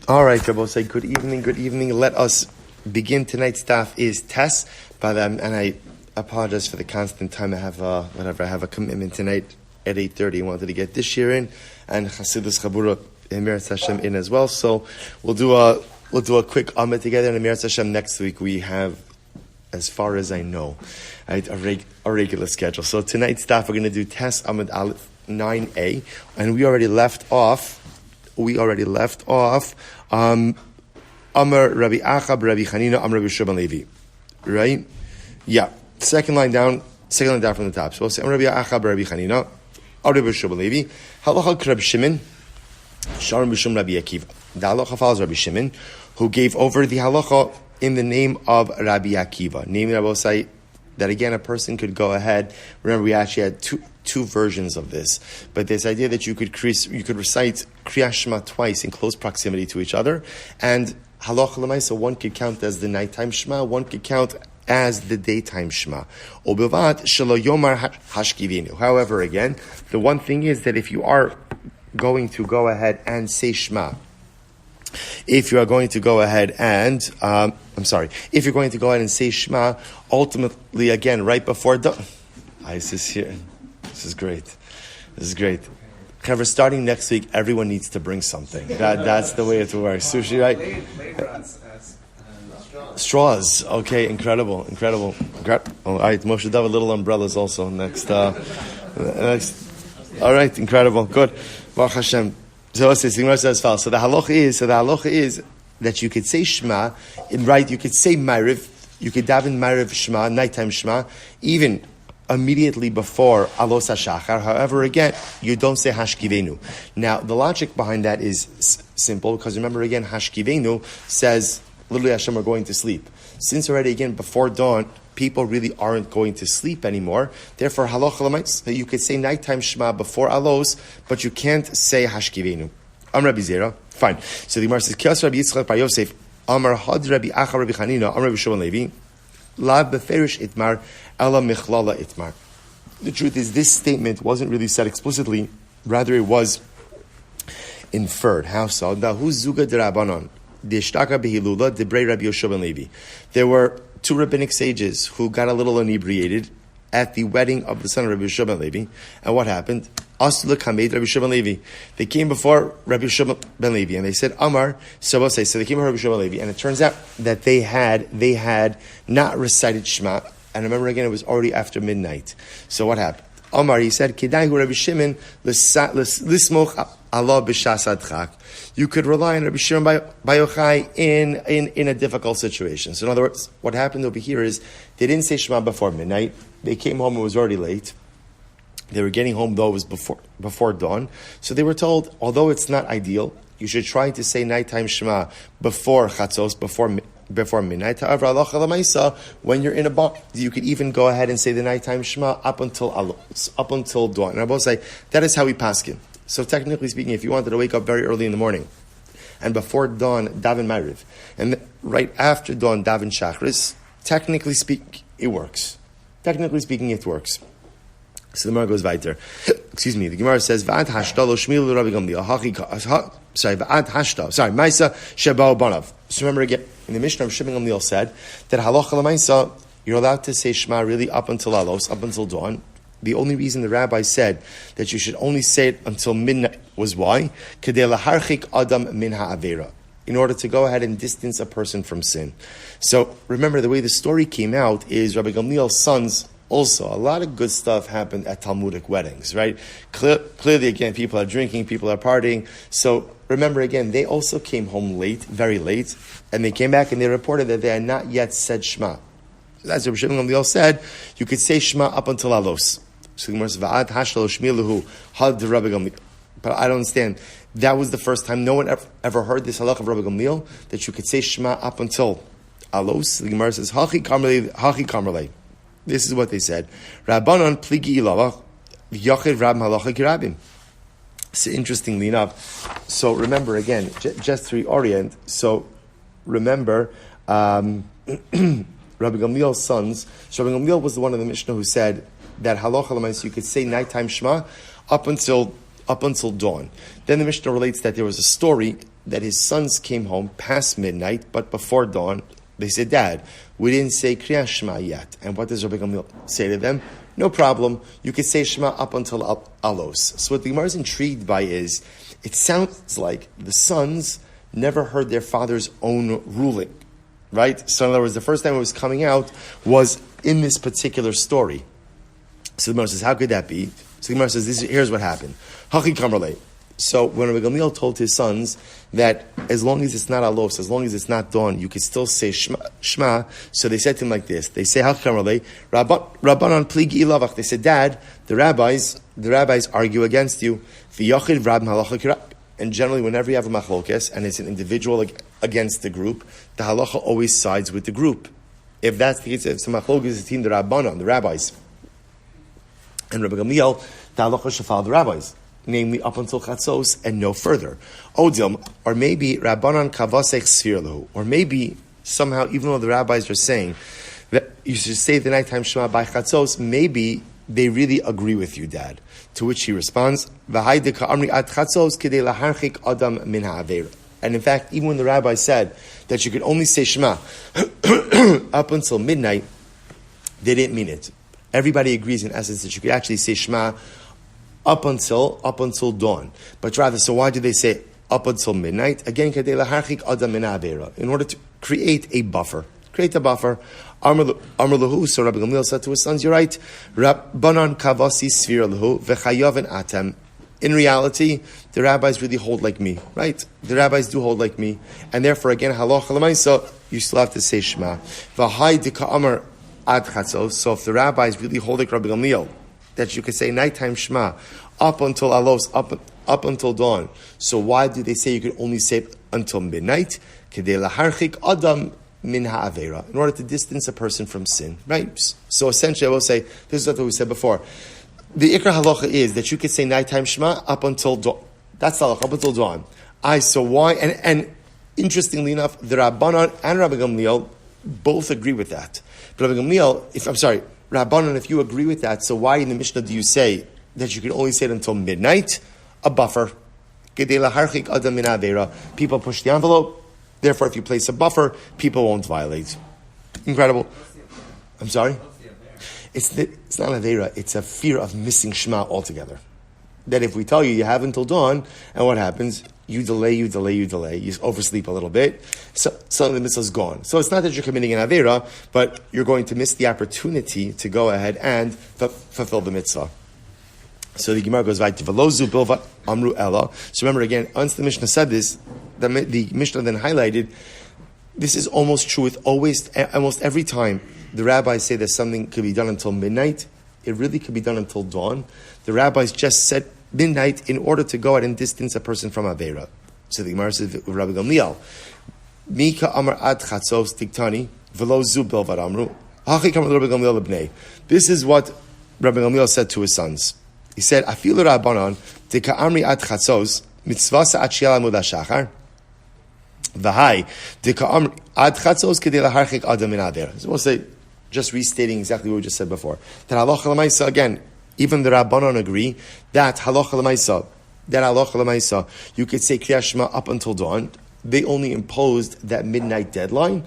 All right, Rabbi, say good evening, good evening. Let us begin. Tonight's staff is Tess, and I apologize for the constant time. I have a commitment tonight at 8:30. I wanted to get this shiur in and Chassidus Chabura Emirat Hashem in as well. So we'll do a quick Amud together, and Emirat Hashem next week we have, as far as I know, right, a regular schedule. So tonight's staff we're going to do Tess Amud Aleph 9a, and we already left off. Amar Rabbi Achab, Rabbi Chanina, Amar Rabbi Shmuel Levi. Right? Yeah. Second line down from the top. So we'll say Amar Rabbi Achab, Rabbi Chanina, Amar Rabbi Shmuel Levi. Halacha Rabbi Shimon, Sharon B'Shum Rabbi Akiva. The halacha follows Rabbi Shimon, who gave over the halacha in the name of Rabbi Akiva. Namely, I will say that again, a person could go ahead. Remember, we actually had two versions of this, but this idea that you could recite Kriyas Shema twice in close proximity to each other, and halacha l'maisa, one could count as the nighttime Shema, one could count as the daytime Shema. Obilvat shelo yomar hashkivinu. However, again, the one thing is that if you are going to go ahead and say Shema, if you're going to go ahead and say Shema, ultimately, again, right before Isis is here. This is great. However, starting next week, everyone needs to bring something. That's the way it works. Sushi, right? Straws. Okay, incredible. All right, Moshe David, little umbrellas also next. All right, incredible. Good. Baruch Hashem. So the Gemara says, so the halacha is that you could say Shema, right? You could say Ma'ariv, you could daven Ma'ariv Shema, nighttime Shema, even immediately before Alos HaShachar. However, again, you don't say Hashkivenu. Now, the logic behind that is simple, because remember again, Hashkivenu says, literally Hashem, we're going to sleep. Since already again, before dawn, people really aren't going to sleep anymore. Therefore, halacha l'maisa, you could say nighttime Shema before Alos, but you can't say Hashkivenu. Rabbi Zera. Fine. So the Gemara says, Kias Rabbi Yitzchak Bar Yosef, Amar Had Rabbi Acha Rabbi Chanina, Amar Rabbi Shmuel Levi, Lav Beferish Itmar, Ela Michlala Itmar. The truth is, this statement wasn't really said explicitly, rather it was inferred. How so? Dahu Zuga Derabanan, Deshtaka Behilula, Debrei Rabbi Shmuel Levi. There were two rabbinic sages who got a little inebriated at the wedding of the son of Rabbi Shmuel Levi. And what happened? Asla Kamed Rabbi Shmuel Levi. They came before Rabbi Shmuel Levi and they said, Amar, so they came before Rabbi Shmuel Levi, and it turns out that they had not recited Shema. And remember again, it was already after midnight. So what happened? Amar, he said, Kedai Rabbi Shimon lismoch Allah b'shas adchak. You could rely on Rabbi Shimon Bar Yochai in a difficult situation. So in other words, what happened over here is they didn't say Shema before midnight. They came home, it was already late. They were getting home, though it was before dawn. So they were told, although it's not ideal, you should try to say nighttime Shema before Chatzos, before midnight. However, halacha l'maisa, when you're in a bar, you could even go ahead and say the nighttime Shema up until dawn. And I both say, that is how we paskin. So technically speaking, if you wanted to wake up very early in the morning, and before dawn, daven Ma'ariv, and right after dawn, daven Shachris, technically speaking, it works. So the Gemara goes weiter. Excuse me. The Gemara says, "Va'ad hashta lo shmilu Rabbi Gamliel." Va'ad hashta. Ma'isa shebao banav. So remember again, in the Mishnah, Rabbi Gamliel said that halacha l'maisa, you're allowed to say Shema really up until Alos, up until dawn. The only reason the rabbi said that you should only say it until midnight was why? Kedei laharchik adam min ha'avera. In order to go ahead and distance a person from sin. So remember, the way the story came out is Rabbi Gamliel's sons. Also, a lot of good stuff happened at Talmudic weddings, right? Clearly, again, people are drinking, people are partying. So remember, again, they also came home late, very late, and they came back and they reported that they had not yet said Shema. So that's what Rabbi Gamliel said. You could say Shema up until Alos. So the Gemara says, "Va'ad hashlo shmiluhu had Rabbi Gamliel." But I don't understand. That was the first time no one ever heard this halach of Rabbi Gamliel, that you could say Shema up until Alos. The Gemara says, "Hachi kamerlei." This is what they said. Rabbanon pligi ilavach v'yachid rab halacha kirabim. So interestingly enough, so remember again, just to reorient. So remember, Rabbi Gamliel's sons. So Rabbi Gamliel was the one in the Mishnah who said that halacha l'maisa you could say nighttime Shema up until up until dawn. Then the Mishnah relates that there was a story that his sons came home past midnight, but before dawn. They said, Dad, we didn't say Kriyas Shema yet. And what does Rabbi Gamliel say to them? No problem. You could say Shema up until Alos. So what the Gemara is intrigued by is, it sounds like the sons never heard their father's own ruling. Right? So in other words, the first time it was coming out was in this particular story. So the Gemara says, how could that be? So the Gemara says, here's what happened. Hachi Kamrle. So when Rabbi Gamliel told his sons that as long as it's not alos, as long as it's not dawn, you could still say Shema. So they said to him like this. They say, Rabbanon pligi ilavach. They said, Dad, the rabbis argue against you. And generally, whenever you have a machlokes and it's an individual against the group, the halacha always sides with the group. If that's the case, if it's a machlokes between the Rabbanon, the rabbis, and Rabbi Gamliel, the halacha should follow the rabbis. Namely up until Chatzos and no further. Odilm, or maybe Rabbanan Kavasech Sfirlahu, or maybe somehow, even though the rabbis are saying that you should say the nighttime Shema by Chatzos, maybe they really agree with you, Dad. To which he responds, V'haide ka'amri ad Chatzos kidei laharchik adam min ha'aveira. And in fact, even when the rabbi said that you could only say Shema up until midnight, they didn't mean it. Everybody agrees in essence that you could actually say Shema up until dawn. But rather, so why do they say up until midnight? Again, in order to create a buffer. Create a buffer. Amr lahu, so Rabbi Gamliel said to his sons, you're right. Rabbanan kavasi svir lahu v'chayav atem. In reality, the rabbis really hold like me, right? The rabbis do hold like me. And therefore, again, halacha l'maisa, you still have to say Shema. V'hai dika amr ad chatzos. So if the rabbis really hold like Rabbi Gamliel, that you could say nighttime Shema up until alos, up until dawn. So why do they say you could only say it until midnight? Kedei laharchik adam min ha'avera, in order to distance a person from sin. Right? So essentially, I will say, this is what we said before. The ikra halacha is that you could say nighttime Shema up until dawn. That's the halacha, up until dawn. So why? And interestingly enough, the Rabbanan and Rabbi Gamliel both agree with that. But Rabbi Gamliel, Rabbanan, if you agree with that, so why in the Mishnah do you say that you can only say it until midnight? A buffer. People push the envelope. Therefore, if you place a buffer, people won't violate. Incredible. I'm sorry? It's not Aveira. It's a fear of missing Shema altogether. That if we tell you have until dawn, and what happens? You delay, you oversleep a little bit, so suddenly the mitzvah is gone. So it's not that you're committing an Aveira, but you're going to miss the opportunity to go ahead and fulfill the mitzvah. So the Gemara goes right to Velozu Bilva Amru Ella. So remember again, once the Mishnah said this, the Mishnah then highlighted, this is almost true with almost every time the rabbis say that something could be done until midnight, it really could be done until dawn. The rabbis just said midnight in order to go out and distance a person from Aveira. So the Gemara says with Rabbi Gamliel, Mika Amar Ad Chatzos Tiktani Velo Zubel Varamru Hachi Kamar Rabbi Gamliel Lebnei. This is what Rabbi Gamliel said to his sons. He said, Afilu Rabbanon Tika Amri Ad Chatzos Mitzvasa Ad Shiel Amud HaShachar V'hai Tika Amri Ad Chatzos Kedei Laharchik Adam Min Aveira. So we'll say, just restating exactly what we just said before. That halacha l'maisa, again, even the Rabbanon agree that halacha l'maisa, you could say Kriyas Shema up until dawn. They only imposed that midnight deadline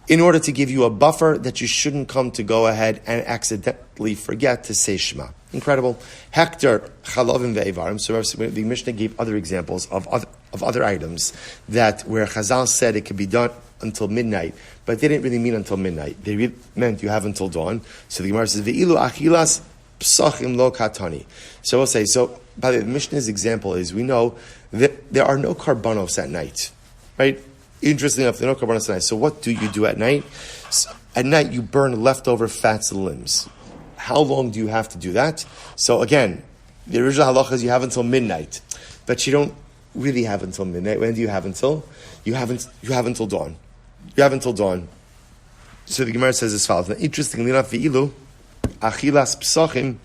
in order to give you a buffer that you shouldn't come to go ahead and accidentally forget to say Shema. Incredible. Hector chalovim ve'evarim. So the Mishnah gave other examples of other items that where Chazal said it could be done until midnight, but they didn't really mean until midnight. They really meant you have until dawn. So the Gemara says, Ve'ilu achilas psachim lo katani. So we'll say, by the way, the Mishnah's example is, we know that there are no karbanos at night. Right? Interestingly enough, there are no karbanos at night. So what do you do at night? So at night, you burn leftover fats and limbs. How long do you have to do that? So again, the original halacha is you have until midnight, but you don't really have until midnight. When do you have until? You have until dawn. You have until dawn. So the Gemara says as follows. Now, interestingly enough, ve'ilu achilas psachim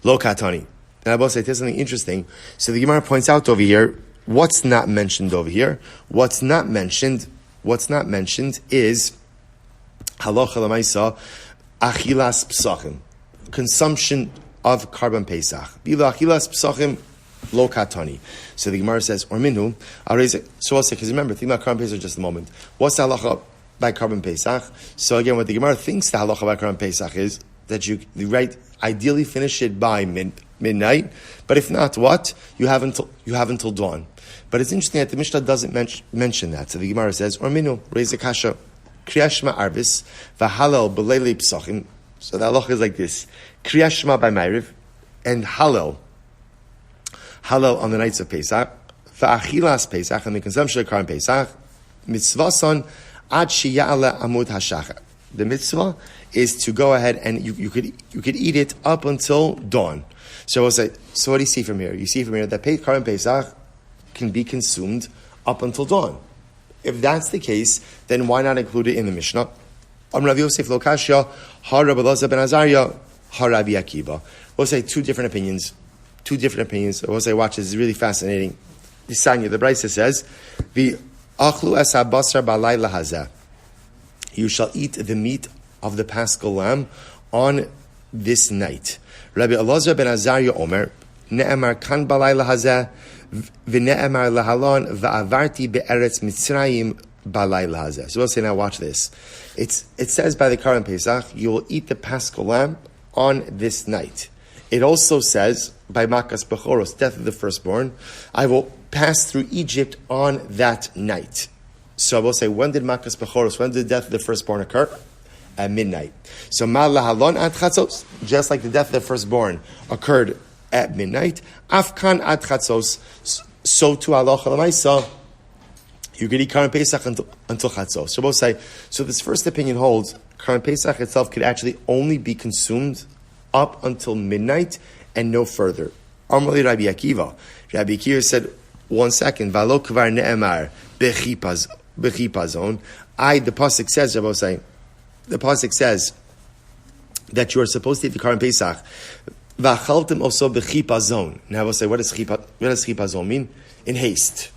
lo katani. And I will say there's something interesting. So the Gemara points out over here what's not mentioned over here. What's not mentioned is halacha l'maisa achilas psachim, consumption of Karban Pesach. Bila achilas psachim lo katani. So the Gemara says, or minhu, I'll raise it. So I'll say, because remember, think about Karban Pesach just a moment. What's the halacha by Karban Pesach? So again, what the Gemara thinks the halacha by Karban Pesach is that you ideally finish it by midnight, but if not, what? You have until dawn. But it's interesting that the Mishnah doesn't mention that. So the Gemara says, or minu, raise a kasha, Kriya Shema Arvis, v'halal b'leili psachim. So the halacha is like this: Kriya Shema by Ma'ariv, and Halal on the nights of Pesach, v'achilas Pesach, and the consumption of Karban Pesach, mitzvason ad sheya'ala amud hashachar. The mitzvah is to go ahead and you could eat it up until dawn. So we'll say, so what do you see from here? You see from here that Karban Pesach can be consumed up until dawn. If that's the case, then why not include it in the Mishnah? Rav Yosef lo kashya, ha Rabbi Elazar ben Azariah, ha Rabbi Akiva. We'll say two different opinions. We'll say, watch, this is really fascinating. The Sanya, the Brisa says, the achlu es habasar balayla hazeh. You shall eat the meat of the Paschal lamb on this night. Rabbi Elazar ben Azariah Omer, ne'emar kan balayla hazeh, v'ne'emar lahalon va'avarti be'eretz Mitzrayim balayla hazeh. So we'll say, now watch this. It says by the Karban Pesach, you will eat the Paschal lamb on this night. It also says, by Makas Bechoros, death of the firstborn, I will pass through Egypt on that night. So I will say, when did Makas Bechoros, when did the death of the firstborn occur? At midnight. So Ma Lahalon at Chatzos, just like the death of the firstborn occurred at midnight, Afkan at Chatzos, so to Allah Chalamaisa, you could eat Karban Pesach until Chatzos. So we'll say, so this first opinion holds, Karban Pesach itself could actually only be consumed up until midnight and no further. Amrli Rabbi Akiva. Rabbi Akiva said, 1 second, Valo kvar ne'emar bechipazon. The pasuk says, Rabbi saying, the pasuk says that you are supposed to eat the Karban Pesach. V'achaltem also bechipazon. Now we'll say, what does chipazon mean? In haste.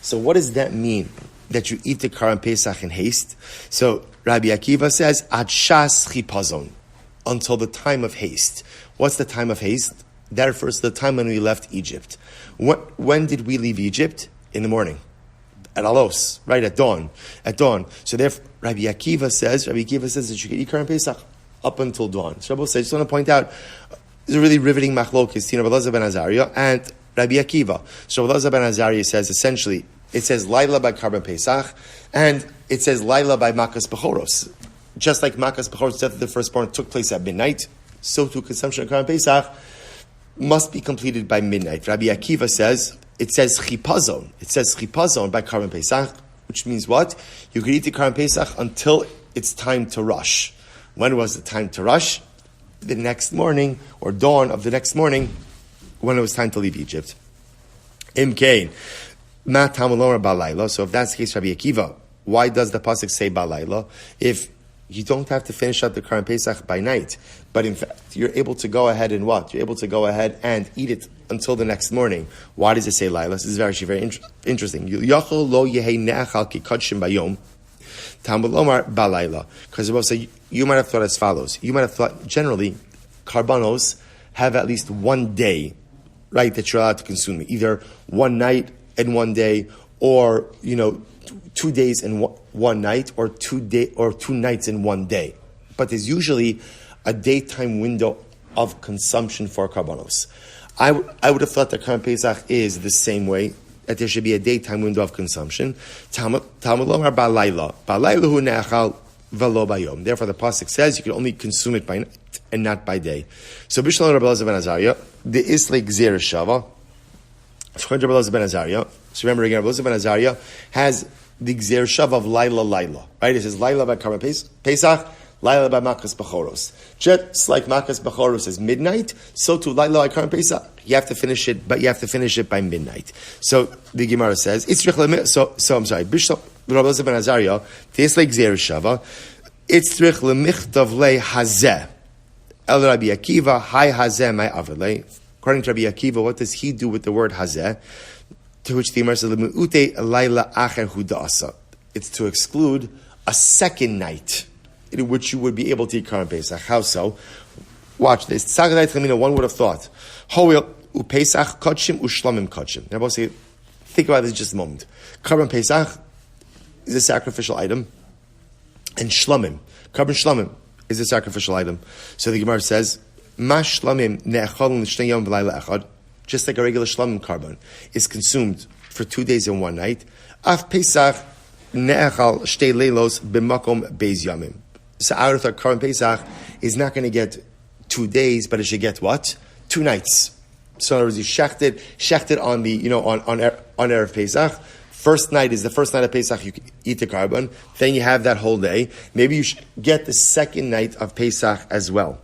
So what does that mean? That you eat the Karban Pesach in haste? So Rabbi Akiva says, ad shas chipazon. Until the time of haste. What's the time of haste? That refers to the time when we left Egypt. When did we leave Egypt? In the morning. At Alos, right, at dawn. So therefore, Rabbi Akiva says that you can eat Karban Pesach up until dawn. So I just want to point out, there's a really riveting machlokes, Rabbi Elazar ben Azariah and Rabbi Akiva. So Rabbi Elazar ben Azariah says, essentially, it says Laila by Karban Pesach, and it says Laila by Makas Bechoros. Just like Makas Bechoros, death of the firstborn, took place at midnight, so too consumption of Karban Pesach must be completed by midnight. Rabbi Akiva says, it says chipazon by Karban Pesach, which means what? You could eat the Karban Pesach until it's time to rush. When was the time to rush? The next morning, or dawn of the next morning, when it was time to leave Egypt. Imkain, ma tamalomar balayla. So if that's the case, Rabbi Akiva, why does the pasuk say balayla? If you don't have to finish up the Karban Pesach by night, but in fact, you're able to go ahead and what? You're able to go ahead and eat it until the next morning. Why does it say Laila? This is actually very interesting. Yachol lo yehei ne'achal ki kodshim bayom, tambalomar balayla. Because we'll say, you might have thought as follows. You might have thought, generally, karbanos have at least one day, right, that you're allowed to consume it. Either one night and one day, or, 2 days and one night, or 2 nights in one day. But there's usually a daytime window of consumption for karbanos. I would have thought that Karban Pesach is the same way, that there should be a daytime window of consumption. Therefore, the pasuk says you can only consume it by night and not by day. So, Bishlam Rabbi Elazar ben Azariah, the Isle Gzera Shava. Rabbi Elazar ben Azariah. So remember again, Rabbi Elazar ben Azariah has the Gzer Shav of Laila. Right? It says Laila by Karban Pesach, Laila by Makas Bechoros. Just like Makas Bechoros is midnight, so too Laila by Karban Pesach. You have to finish it by midnight. So the Gemara says, I'm sorry, Bishop Rabbi Elazar ben Azariah, Tesla Gzer Shava, Itzrich lemichtav le hazeh. El Rabbi Akiva, hi hazeh my avalei. According to Rabbi Akiva, what does he do with the word hazeh? To which the Gemara says, Laila acher hudasa. It's to exclude a second night in which you would be able to eat Karban Pesach. How so? Watch this. One would have thought. Pesach kodshim ushlamim kodshim. Now, say, think about this just a moment. Karban Pesach is a sacrificial item, and shlamim, karban shlamim, is a sacrificial item. So the Gemara says, Ma shlamim ne'echal l'shnei yom v'layla echad, just like a regular shlamim karban, is consumed for 2 days and 1 night. Af Pesach ne'echal shtei leilos b'makom beis yamim. So out of our karban Pesach is not going to get 2 days, but it should get what? 2 nights. So in other words, you shechted on the, on Erev Pesach. First night is the first night of Pesach, you eat the karban. Then you have that whole day. Maybe you should get the second night of Pesach as well.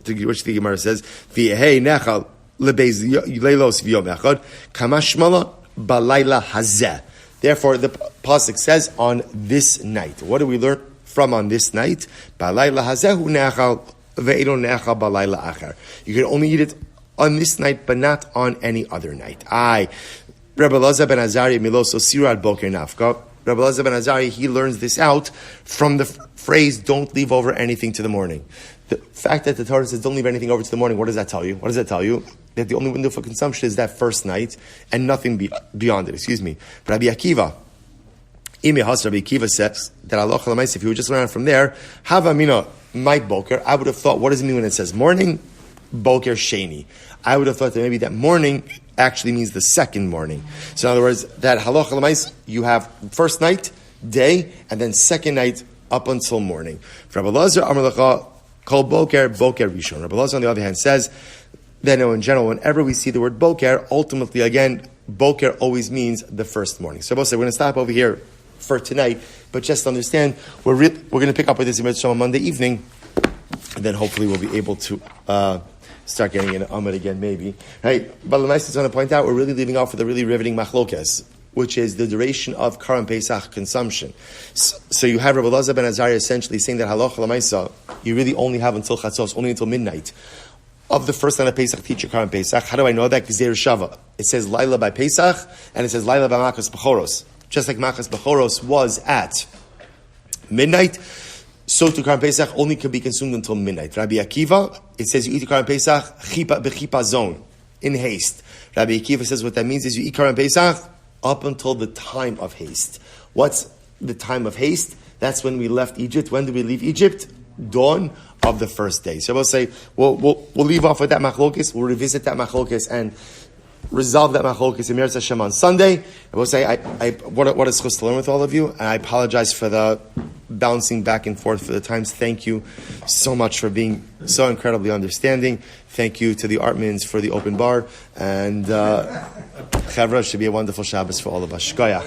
Which the Gemara says, V'yehei nechal lebeis leilos v'yom echad, kamashmala balayla hazeh. Therefore, the pasuk says, on this night. What do we learn from on this night? Balayla hazehu nechal ve'edo nechal balayla acher. You can only eat it on this night, but not on any other night. Rabbi Elazar ben Azariah miloso sirad boker nafka. Rabbi Elazar ben Azariah, he learns this out from the phrase, don't leave over anything to the morning. The fact that the Torah says don't leave anything over to the morning, what does that tell you? What does that tell you? That the only window for consumption is that first night and nothing beyond it. Rabbi Akiva, Rabbi Akiva says that Allah Chalamais, if you would just learn from there, Hava Mina, my boker, I would have thought, what does it mean when it says morning? Boker Sheni. I would have thought that maybe that morning actually means the second morning. So in other words, that halacha l'mais, you have first night, day, and then second night up until morning. Rabbi Elazar Amar Lecha Kol Boker Boker Rishon. Rabbi Elazar on the other hand says that in general, whenever we see the word Boker, ultimately again, Boker always means the first morning. So we're going to stop over here for tonight, but just understand we're going to pick up with this on Monday evening, and then hopefully we'll be able to start getting in Amud again, maybe. Right? But I just want to point out, we're really leaving off with a really riveting machlokes, which is the duration of Karan Pesach consumption. So you have Rabbi Elazar ben Azariah essentially saying that halacha l'maisa, you really only have until chatzos, only until midnight of the first night of Pesach, teach your Karan Pesach. How do I know that? Because there is Shava. It says Laila by Pesach, and it says Laila by Makas Bechoros. Just like Makas Bechoros was at midnight, so to Karan Pesach only could be consumed until midnight. Rabbi Akiva, it says you eat Karan Pesach bechipa zone, in haste. Rabbi Akiva says what that means is you eat Karan Pesach up until the time of haste. What's the time of haste? That's when we left Egypt. When did we leave Egypt? Dawn of the first day. So we'll say, we'll leave off with that machlokes, we'll revisit that machlokes and resolve that machlokes in Meretz Hashem on Sunday. And we'll say, what is supposed to learn with all of you? And I apologize for the bouncing back and forth for the times. Thank you so much for being so incredibly understanding. Thank you to the Artmans for the open bar. And Chavra, should be a wonderful Shabbos for all of us. Shkoyach.